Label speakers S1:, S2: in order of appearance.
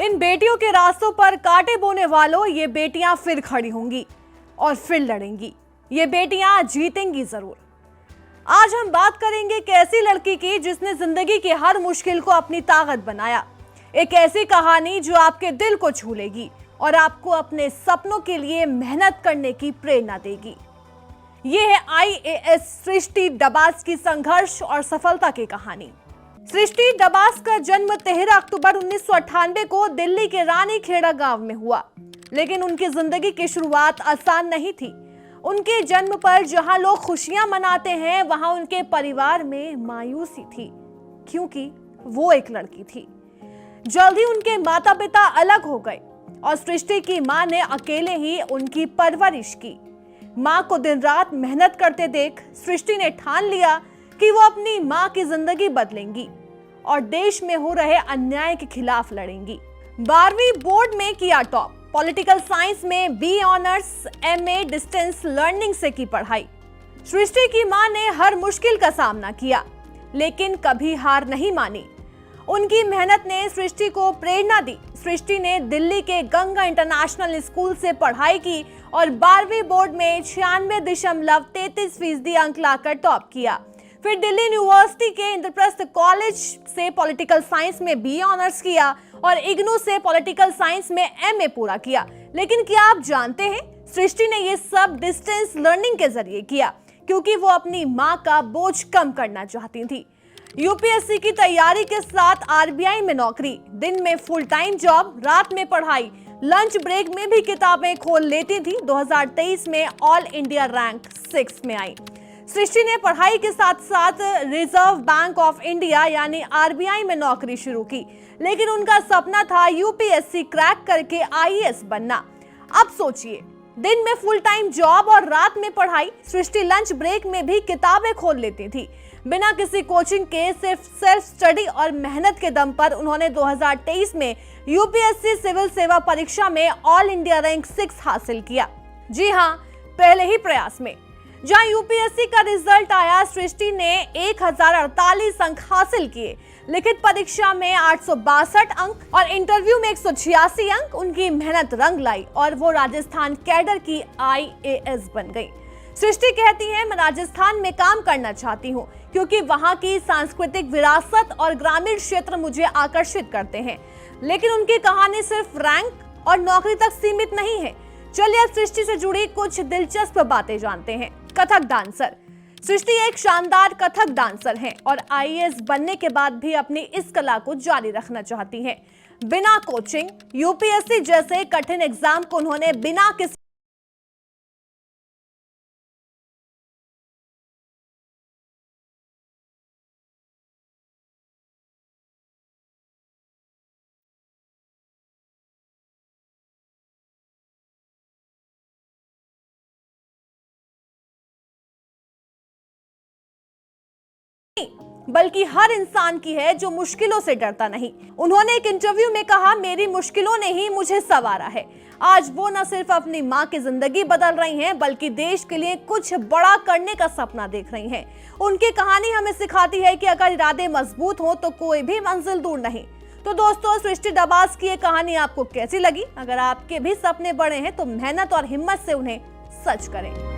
S1: इन बेटियों के रास्तों पर कांटे बोने वालों, ये बेटियां फिर खड़ी होंगी और फिर लड़ेंगी। ये बेटियां जीतेंगी जरूर। आज हम बात करेंगे एक ऐसी लड़की की जिसने जिंदगी की हर मुश्किल को अपनी ताकत बनाया। एक ऐसी कहानी जो आपके दिल को छू लेगी और आपको अपने सपनों के लिए मेहनत करने की प्रेरणा देगी। ये है IAS सृष्टि डबास की संघर्ष और सफलता की कहानी। सृष्टि डबास का जन्म 13 अक्टूबर 1998 को दिल्ली के रानी खेड़ा गांव में हुआ, लेकिन उनकी जिंदगी की शुरुआत आसान नहीं थी। उनके जन्म पर जहां लोग खुशियां मनाते हैं, वहां उनके परिवार में मायूसी थी, क्योंकि वो एक लड़की थी। जल्द ही उनके माता पिता अलग हो गए और सृष्टि की मां ने अकेले ही उनकी परवरिश की। मां को दिन रात मेहनत करते देख सृष्टि ने ठान लिया कि वो अपनी मां की जिंदगी बदलेंगी और देश में हो रहे अन्याय के खिलाफ लड़ेंगी। 12वीं बोर्ड में किया टॉप, पॉलिटिकल साइंस में B honours, MA distance learning से की पढ़ाई। सृष्टि की मां ने हर मुश्किल का सामना किया, लेकिन कभी हार नहीं मानी। उनकी मेहनत ने सृष्टि को प्रेरणा दी। सृष्टि ने दिल्ली के गंगा इंटरनेशनल स्कूल से पढ़ाई की और 12वीं बोर्ड में 96.33% अंक लाकर टॉप किया। फिर दिल्ली यूनिवर्सिटी के इंद्रप्रस्थ कॉलेज से पॉलिटिकल साइंस में B ऑनर्स किया और इग्नू से पॉलिटिकल साइंस में MA पूरा किया। लेकिन क्या आप जानते हैं, सृष्टि ने ये सब डिस्टेंस लर्निंग के जरिए किया, क्योंकि वो अपनी मां का बोझ कम करना चाहती थी। UPSC की तैयारी के साथ RBI में नौकरी, दिन में फुल टाइम जॉब, रात में पढ़ाई, लंच ब्रेक में भी किताबें खोल लेती थी। 2023 में ऑल इंडिया रैंक 6 में आई। सृष्टि ने पढ़ाई के साथ साथ रिजर्व बैंक ऑफ इंडिया यानी RBI में नौकरी शुरू की, लेकिन उनका सपना था UPSC क्रैक करके IAS बनना। अब सोचिए, दिन में फुल टाइम जॉब और रात में पढ़ाई। सृष्टि लंच ब्रेक में भी किताबें खोल लेती थी। बिना किसी कोचिंग के सिर्फ सेल्फ स्टडी और मेहनत के दम पर उन्होंने 2023 में UPSC सिविल सेवा परीक्षा में ऑल इंडिया रैंक 6 हासिल किया। जी हाँ, पहले ही प्रयास में। जहां UPSC का रिजल्ट आया, सृष्टि ने 1048 अंक हासिल किए। लिखित परीक्षा में 862 अंक और इंटरव्यू में 186 अंक। उनकी मेहनत रंग लाई और वो राजस्थान कैडर की IAS बन गई। सृष्टि कहती है, मैं राजस्थान में काम करना चाहती हूँ, क्योंकि वहाँ की सांस्कृतिक विरासत और ग्रामीण क्षेत्र मुझे आकर्षित करते हैं। लेकिन उनकी कहानी सिर्फ रैंक और नौकरी तक सीमित नहीं है। चलिए अब सृष्टि से जुड़ी कुछ दिलचस्प बातें जानते हैं। कथक डांसर। सृष्टि एक शानदार कथक डांसर हैं और IAS बनने के बाद भी अपनी इस कला को जारी रखना चाहती हैं। बिना कोचिंग UPSC जैसे कठिन एग्जाम को उन्होंने बिना किसी बल्कि हर इंसान की है जो मुश्किलों से डरता नहीं। उन्होंने एक इंटरव्यू में कहा, मेरी मुश्किलों ने ही मुझे संवारा है। आज वो न सिर्फ अपनी मां की जिंदगी बदल रही हैं, बल्कि देश के लिए कुछ बड़ा करने का सपना देख रही हैं। उनकी कहानी हमें सिखाती है कि अगर इरादे मजबूत हो तो कोई भी मंजिल दूर नहीं। तो दोस्तों, सृष्टि डबास की ये कहानी आपको कैसी लगी? अगर आपके भी सपने बड़े हैं तो मेहनत और हिम्मत से उन्हें सच करें।